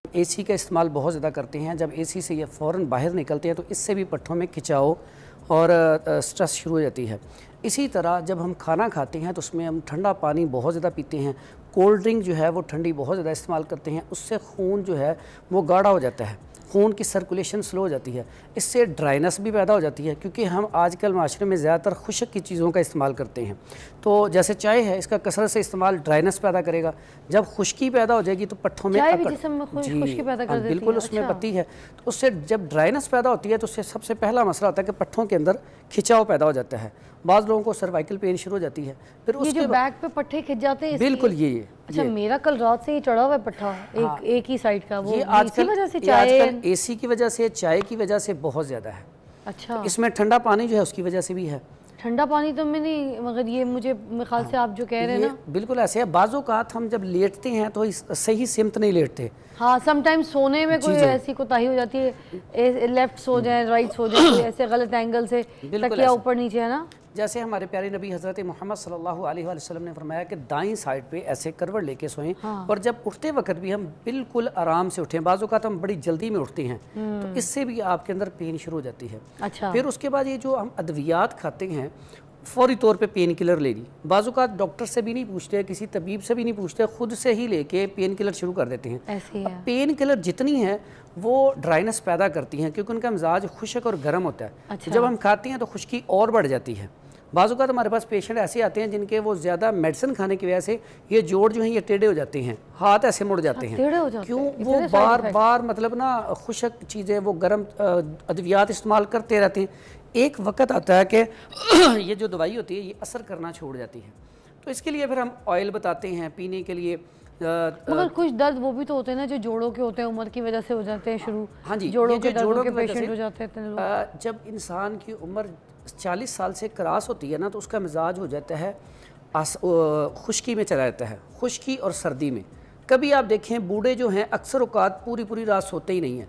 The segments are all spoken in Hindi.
एसी का इस्तेमाल बहुत ज़्यादा करते हैं। जब एसी से ये फ़ौरन बाहर निकलते हैं तो इससे भी पट्ठों में खिंचाव और स्ट्रेस शुरू हो जाती है। इसी तरह जब हम खाना खाते हैं तो उसमें हम ठंडा पानी बहुत ज़्यादा पीते हैं, कोल्ड ड्रिंक जो है वो ठंडी बहुत ज़्यादा इस्तेमाल करते हैं, उससे खून जो है वो गाढ़ा हो जाता है, खून की सर्कुलेशन स्लो हो जाती है, इससे ड्राइनेस भी पैदा हो जाती है क्योंकि हम आजकल माशरे में ज़्यादातर खुश्क की चीज़ों का इस्तेमाल करते हैं। तो जैसे चाय है, इसका कसरत से इस्तेमाल ड्राइनेस पैदा करेगा। जब खुश्की पैदा हो जाएगी तो पट्ठों में खुश्की पैदा कर देती है। बिल्कुल उसमें पत्ती है, तो उससे जब ड्राइनेस पैदा होती है तो उससे सबसे पहला मसला होता है कि पट्ठों के अंदर खिंचाव पैदा हो जाता है। बाज़ लोगों को सर्वाइकल पेन शुरू हो जाती है। फिर ये जो बैक पे पट्टे खिंच जाते हैं, बिल्कुल ये अच्छा मेरा कल रात से ही चढ़ा हुआ है पट्टा, एक ही साइड का, वो आजकल वजह से चाय एसी की वजह से, चाय की वजह से बहुत ज़्यादा है। अच्छा तो इसमें ठंडा पानी जो है उसकी वजह से भी है। ठंडा पानी तो मैं नहीं, मगर ये मुझे मेरे ख्याल से आप जो कह रहे हैं ना, बिल्कुल ऐसे है। बाज़ों का हम जब लेटते हैं तो सही सिमत नहीं लेटते। हाँ, समटाइम्स सोने में कोई ऐसी कोताही हो जाती है, लेफ्ट सो जाए, राइट सो जाए, कोई ऐसे गलत एंगल से तकिया ऊपर नीचे, है ना। जैसे हमारे प्यारे नबी हज़रत मोहम्मद सल्लल्लाहु अलैहि वसल्लम ने फरमाया कि दाईं साइड पे ऐसे करवट लेके सोएं। और जब उठते वक्त भी हम बिल्कुल आराम से उठें। बाज़ औक़ात हम बड़ी जल्दी में उठते हैं तो इससे भी आपके अंदर पेन शुरू हो जाती है। अच्छा, फिर उसके बाद ये जो हम अद्वियात खाते हैं, फौरी तौर पे पेन किलर ले ली। बाज़ औक़ात डॉक्टर से भी नहीं पूछते, किसी तबीब से भी नहीं पूछते, खुद से ही लेके पेन किलर शुरू कर देते हैं। ऐसे है। पेन किलर जितनी है वो ड्राइनेस पैदा करती हैं क्योंकि उनका मिजाज खुश्क और गर्म होता है। अच्छा। जब हम खाते हैं तो खुश्की और बढ़ जाती है। बाज़ औक़ात हमारे पास पेशेंट ऐसे आते हैं जिनके वो ज़्यादा मेडिसिन खाने की वजह से ये जोड़ जो हैं ये टेढ़े हो जाते हैं, हाथ ऐसे मुड़ जाते हैं। क्यों? वो बार बार मतलब ना खुश्क चीज़ें, वो गर्म अद्वियात इस्तेमाल करते रहते हैं। एक वक्त आता है कि ये जो दवाई होती है ये असर करना छोड़ जाती है, तो इसके लिए फिर हम ऑयल बताते हैं पीने के लिए। मगर कुछ दर्द वो भी तो होते हैं ना जो जोड़ों के होते हैं, उम्र की वजह से हो जाते हैं शुरू। हाँ जी, जोड़ों के दर्दों के पेशेंट हो जाते हैं। जब इंसान की उम्र 40 साल से क्रॉस होती है ना तो उसका मिजाज हो जाता है खुश्की में चला जाता है, खुश्की और सर्दी में। कभी आप देखें बूढ़े जो हैं अक्सर औक़ात पूरी पूरी रात सोते ही नहीं हैं,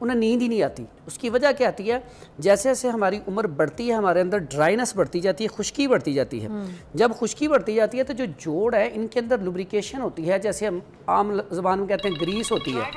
उन्हें नींद ही नहीं आती। उसकी वजह क्या आती है? जैसे जैसे हमारी उम्र बढ़ती है हमारे अंदर ड्राइनेस बढ़ती जाती है, खुश्की बढ़ती जाती है। जब खुश्की बढ़ती जाती है तो जो जोड़ है इनके अंदर लुब्रिकेशन होती है, जैसे हम आम ज़बान में कहते हैं ग्रीस होती है।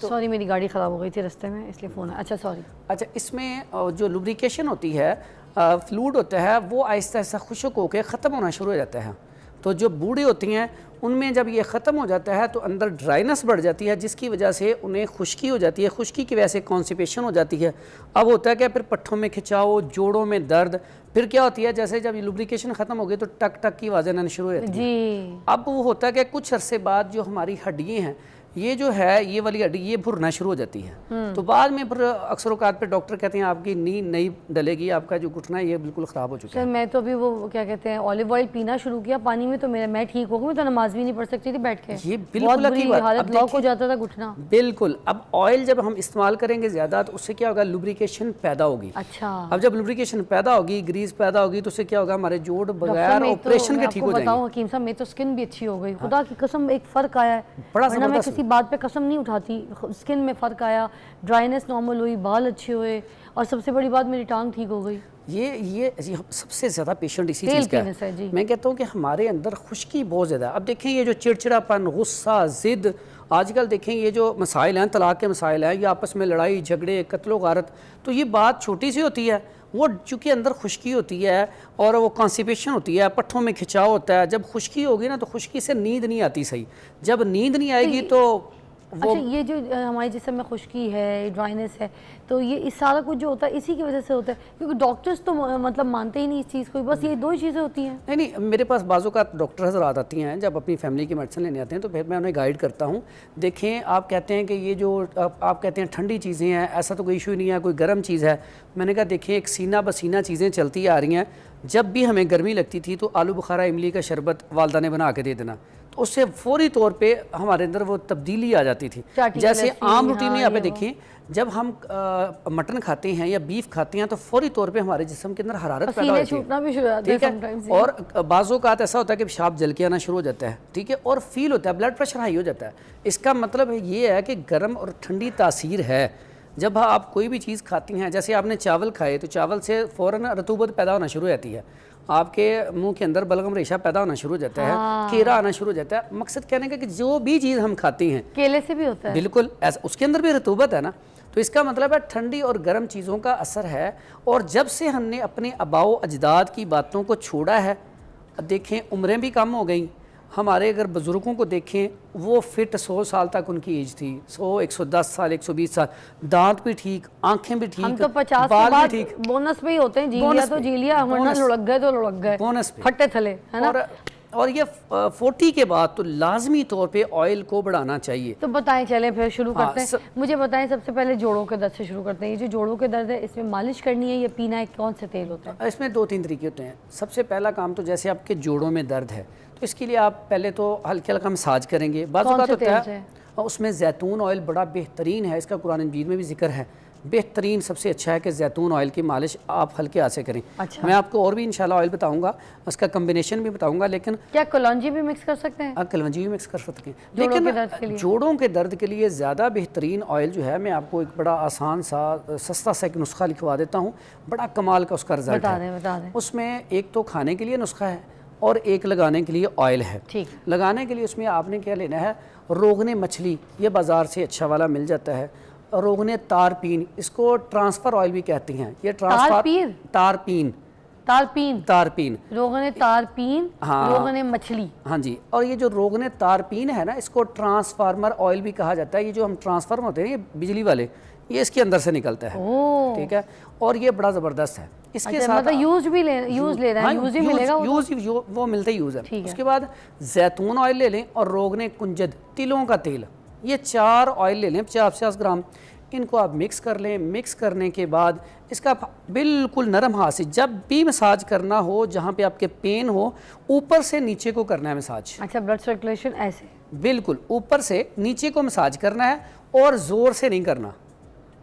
सॉरी मेरी गाड़ी ख़राब हो गई थी रास्ते में, इसलिए फ़ोन है। अच्छा सॉरी। अच्छा, इसमें जो लुब्रिकेशन होती है, फ्लूइड होता है, वो आहिस्ता आहिस्ता खुश्क होकर ख़त्म होना शुरू हो जाता है। तो जो बूढ़े होती हैं उनमें जब ये ख़त्म हो जाता है तो अंदर ड्राइनेस बढ़ जाती है जिसकी वजह से उन्हें खुश्की हो जाती है, खुश्की की वजह से कॉन्स्टिपेशन हो जाती है। अब होता है क्या, फिर पट्ठों में खिंचाव, जोड़ों में दर्द। फिर क्या होती है, जैसे जब लुब्रिकेशन ख़त्म हो गई तो टक टक की आवाज़ें आना शुरू हो जाती है। अब वो होता है कि कुछ अरसे बाद जो हमारी हड्डियाँ हैं ये जो है, ये वाली हड्डी ये भुरना शुरू हो जाती है। तो बाद में फिर अक्सर औक़ात पे डॉक्टर कहते हैं आपकी नींद नहीं डलेगी, आपका जो घुटना है ये बिल्कुल ख़राब हो चुका है। मैं तो अभी वो क्या कहते हैं ऑलिव ऑयल पीना शुरू किया पानी में, तो मैं ठीक हो गई। मैं तो नमाज भी नहीं पढ़ सकती थी बैठ के, ये बिल्कुल हालत ब्लॉक हो जाता था घुटना। बिल्कुल। अब ऑयल जब हम इस्तेमाल करेंगे ज़्यादा तो उससे क्या होगा, लुब्रिकेशन पैदा होगी। अच्छा, अब जब लुब्रिकेशन पैदा होगी, ग्रीस पैदा होगी, तो उससे क्या होगा, हमारे जोड़ बगैर ऑपरेशन के ठीक हो जाएंगे। बताऊं हकीम साहब, मेरी तो स्किन भी अच्छी हो गई, खुदा की कसम एक फ़र्क आया है। बड़ा वरना मैं किसी बात पे कसम नहीं उठाती, स्किन में फ़र्क आया, ड्राइनेस नॉर्मल हुई, बाल अच्छे हुए, और सबसे बड़ी बात मेरी टांग ठीक हो गई। ये सबसे ज़्यादा पेशेंट इसी चीज़ का है। मैं कहता हूँ कि हमारे अंदर खुश्की बहुत ज़्यादा। अब देखें ये जो चिड़चिड़ापन, गुस्सा, ज़िद, आजकल देखें ये जो मसाइल हैं, तलाक के मसाइल हैं, ये आपस में लड़ाई झगड़े, कत्लो गारत, तो ये बात छोटी सी होती है, वो चूँकि अंदर खुश्की होती है और वो कॉन्स्टिपेशन होती है, पट्ठों में खिंचाव होता है। जब खुश्की होगी ना तो खुश्की से नींद नहीं आती सही। जब नींद नहीं आएगी तो अच्छा, ये जो हमारे जिस्म में खुश्की है, ड्राइनेस है, तो ये इस सारा कुछ जो होता है इसी की वजह से होता है, क्योंकि डॉक्टर्स तो मतलब मानते ही नहीं इस चीज़ को, बस ये दो ही चीज़ें होती हैं। नहीं, मेरे पास बाज़ों का डॉक्टर हज़रात आती हैं जब अपनी फैमिली की मेडिसिन लेने आते हैं तो फिर मैं उन्हें गाइड करता हूँ। देखें, आप कहते हैं कि ये जो आप कहते हैं ठंडी चीज़ें हैं, ऐसा तो कोई इशू नहीं है, कोई गर्म चीज़ है। मैंने कहा देखिए, एक सीना बसीना चीज़ें चलती आ रही हैं। जब भी हमें गर्मी लगती थी तो आलू बुखारा इमली का शरबत वालदा ने बना के दे देना, तो उससे फौरी तौर पे हमारे अंदर वो तब्दीली आ जाती थी। जैसे आम रूटीन में आप देखें, जब हम मटन खाते हैं या बीफ खाते हैं तो फौरी तौर पे हमारे जिस्म के अंदर हरारत पैदा होती है, ठीक है। और बाज़ों का ऐसा होता है कि पेशाब जल के आना शुरू हो जाता है, ठीक है, और फील होता है, ब्लड प्रेशर हाई हो जाता है। इसका मतलब ये है कि गर्म और ठंडी तासीर है। जब आप कोई भी चीज़ खाती हैं, जैसे आपने चावल खाए तो चावल से फ़ौरन रतूबत पैदा होना शुरू हो जाती है। आपके मुंह के अंदर बलगम रेशा पैदा होना शुरू हो जाता है, कीड़ा आना शुरू हो जाता है। मकसद कहने का कि जो भी चीज़ हम खाते हैं, केले से भी होता है बिल्कुल ऐसा, उसके अंदर भी रतूबत है ना, तो इसका मतलब है ठंडी और गर्म चीज़ों का असर है। और जब से हमने अपने आबाओ अजदाद की बातों को छोड़ा है, देखें उम्रें भी कम हो गई हमारे। अगर बुज़ुर्गों को देखें, वो फिट 100 साल तक उनकी एज थी, 100, 110 साल, 120 साल, दांत भी ठीक, आंखें भी ठीक, हम तो 50 के बाल भी बाद ठीक, बोनस पे ही होते हैं। जी लिया बोनस तो पे, जी लिया, वरना बोनस, लुढ़क गए तो लुढ़क गए, बोनस पे। फटे थले, है ना। और ये 40 के बाद तो लाजमी तौर पे ऑयल को बढ़ाना चाहिए। तो बताएं, चलें फिर शुरू हाँ, करते हैं। मुझे बताएं, सबसे पहले जोड़ों के दर्द से शुरू करते हैं। ये जो जोड़ों के दर्द है, इसमें मालिश करनी है या पीना है, कौन से तेल होता है? इसमें 2-3 तरीके होते हैं। सबसे पहला काम तो जैसे आपके जोड़ों में दर्द है, तो इसके लिए आप पहले तो हल्का हल्का मसाज करेंगे। बाज़ कौन औक़ात से होता तेल है और उसमें जैतून ऑयल बड़ा बेहतरीन है, इसका कुरान मजीद में भी जिक्र है। बेहतरीन सबसे अच्छा है कि जैतून ऑयल की मालिश आप हल्के हाथ से करें। अच्छा। मैं आपको और भी इंशाल्लाह ऑयल बताऊंगा, उसका कम्बिनेशन भी बताऊंगा, लेकिन क्या कलौंजी भी मिक्स कर सकते हैं? आप कलवंजी भी मिक्स कर सकते हैं। जोड़ों के लेकिन दर्द के लिए? जोड़ों के दर्द के लिए ज़्यादा बेहतरीन ऑयल जो है, मैं आपको एक बड़ा आसान सा सस्ता सा एक नुस्खा लिखवा देता हूँ, बड़ा कमाल का उसका रिजल्ट बता है। दें, बता दें। उसमें एक तो खाने के लिए नुस्खा है और एक लगाने के लिए ऑयल है। ठीक। लगाने के लिए उसमें आपने क्या लेना है, रोगने मछली, ये बाज़ार से अच्छा वाला मिल जाता है। रोगने तारपीन, इसको ट्रांसफ़र ऑयल भी कहती हैं। ये तारपीन? तारपीन, तारपीन, तारपीन, रोगने तारपीन, हाँ। रोगने मछली। हाँ जी। और ये जो रोगने तारपीन है ना, इसको ट्रांसफार्मर ऑयल भी कहा जाता है। ये जो हम ट्रांसफार्मर होते हैं, ये बिजली वाले, ये इसके अंदर से निकलता है। ओह, ठीक है। और ये बड़ा ज़बरदस्त है। इसके अच्छा, साथ मतलब यूज भी ले, यूज ले रहे हैं, यूज ही मिलेगा वो? वो मिलता ही यूज़ है। ठीक है। उसके बाद जैतून ऑयल ले लें और रोगने कुंजद, तिलों का तेल, ये 4 ऑयल ले लें 50-50 ग्राम। इनको आप मिक्स कर लें। मिक्स करने के बाद इसका बिल्कुल नरम हाथ से जब भी मसाज करना हो, जहाँ पे आपके पेन हो, ऊपर से नीचे को करना है मसाज। अच्छा, ब्लड सर्कुलेशन ऐसे? बिल्कुल ऊपर से नीचे को मसाज करना है और ज़ोर से नहीं करना।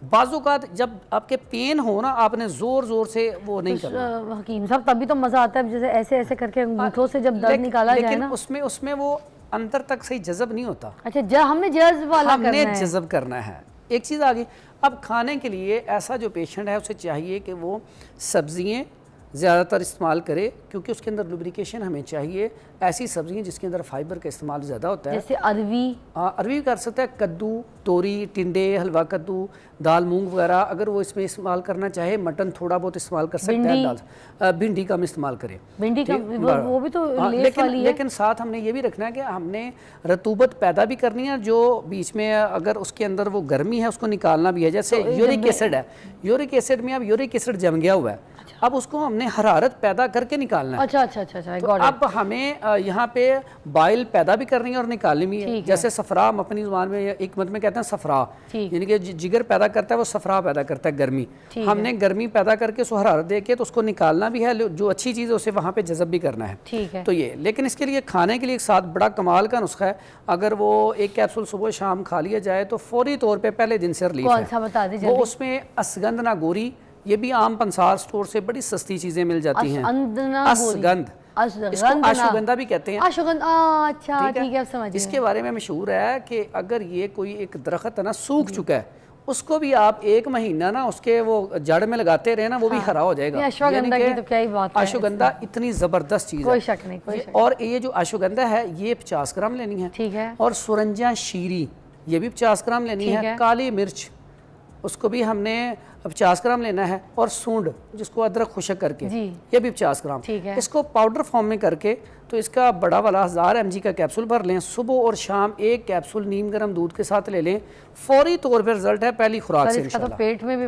बाज़-औक़ात जब आपके पेन हो ना, आपने ज़ोर ज़ोर से वो नहीं करना। हकीम साहब, तभी तो मज़ा आता है, जैसे ऐसे ऐसे करके अंगूठों से जब दर्द निकाला जाए ना। लेकिन उसमें वो अंदर तक सही जज़ब नहीं होता। अच्छा, हमने जज्ब वाला करना है। हमने जज़ब करना है। एक चीज़ आ गई, अब खाने के लिए ऐसा जो पेशेंट है उसे चाहिए कि वो सब्ज़ियाँ ज़्यादातर इस्तेमाल करे, क्योंकि उसके अंदर लुब्रिकेशन हमें चाहिए। ऐसी सब्ज़ियाँ जिसके अंदर फाइबर का इस्तेमाल ज़्यादा होता है, जैसे अरवी। अरवी कर सकता है, कद्दू, तोरी, टिंडे, हलवा कद्दू, दाल मूंग वगैरह। अगर वो इसमें इस्तेमाल करना चाहे, मटन थोड़ा बहुत इस्तेमाल कर सकता है। दाल भिंडी कम इस्तेमाल करे। भिंडी का वो भी तो लेस वाली है। लेकिन साथ हमने ये भी रखना है कि हमने रतूबत पैदा भी करनी है, जो बीच में अगर उसके अंदर वो गर्मी है उसको निकालना भी है। जैसे यूरिक एसिड है, यूरिक एसिड में अब यूरिक एसिड जम गया हुआ है, अब उसको हमने हरारत पैदा करके निकालना है। अच्छा अच्छा अच्छा, तो अब हमें यहाँ पे बाइल पैदा भी करनी है और निकालनी भी है। जैसे सफरा, हम अपनी जुबान में एक मत में कहते हैं सफरा, यानी कि जिगर पैदा करता है, वो सफरा पैदा करता है, गर्मी। हमने गर्मी पैदा करके उसको हरारत दे के तो उसको निकालना भी है, जो अच्छी चीज़ है उसे वहाँ पे जज़ब भी करना है। ठीक है। तो ये, लेकिन इसके लिए खाने के लिए एक साथ बड़ा कमाल का नुस्खा है। अगर वो एक कैप्सूल सुबह शाम खा लिया जाए तो फौरी तौर पर पहले दिन से रिलीफ है। कौन सा बता दीजिए? वो उसमें असगंध ना गोरी, ये भी आम पंसार स्टोर से बड़ी सस्ती चीजें मिल जाती हैं। असगंध, इसको अश्वगंधा भी कहते हैं। अच्छा, ठीक है, अब समझ गए। इसके बारे में मशहूर है कि अगर ये कोई एक दरख्त है ना, सूख चुका है, उसको भी आप 1 महीना ना उसके वो जड़ में लगाते रहे ना, वो भी हरा हो जाएगा। अश्वगंधा की तो क्या ही बात है। अश्वगंधा इतनी जबरदस्त चीज है, कोई शक नहीं, कोई शक। और ये जो अश्वगंधा है ये 50 ग्राम लेनी है। ठीक है। और सुरंजा शीरी, ये भी 50 ग्राम लेनी है। काली मिर्च, उसको भी हमने 50 ग्राम लेना है। और सूंड, जिसको अदरक खुशक करके, ये भी 50 ग्राम। इसको पाउडर फॉर्म में करके तो इसका बड़ा वाला 1000 mg का कैप्सूल भर लें। सुबह और शाम 1 कैप्सूल नीम गर्म दूध के साथ ले लें, फौरी तौर पर रिजल्ट है पहली खुराक से इंशाल्लाह। पेट में भी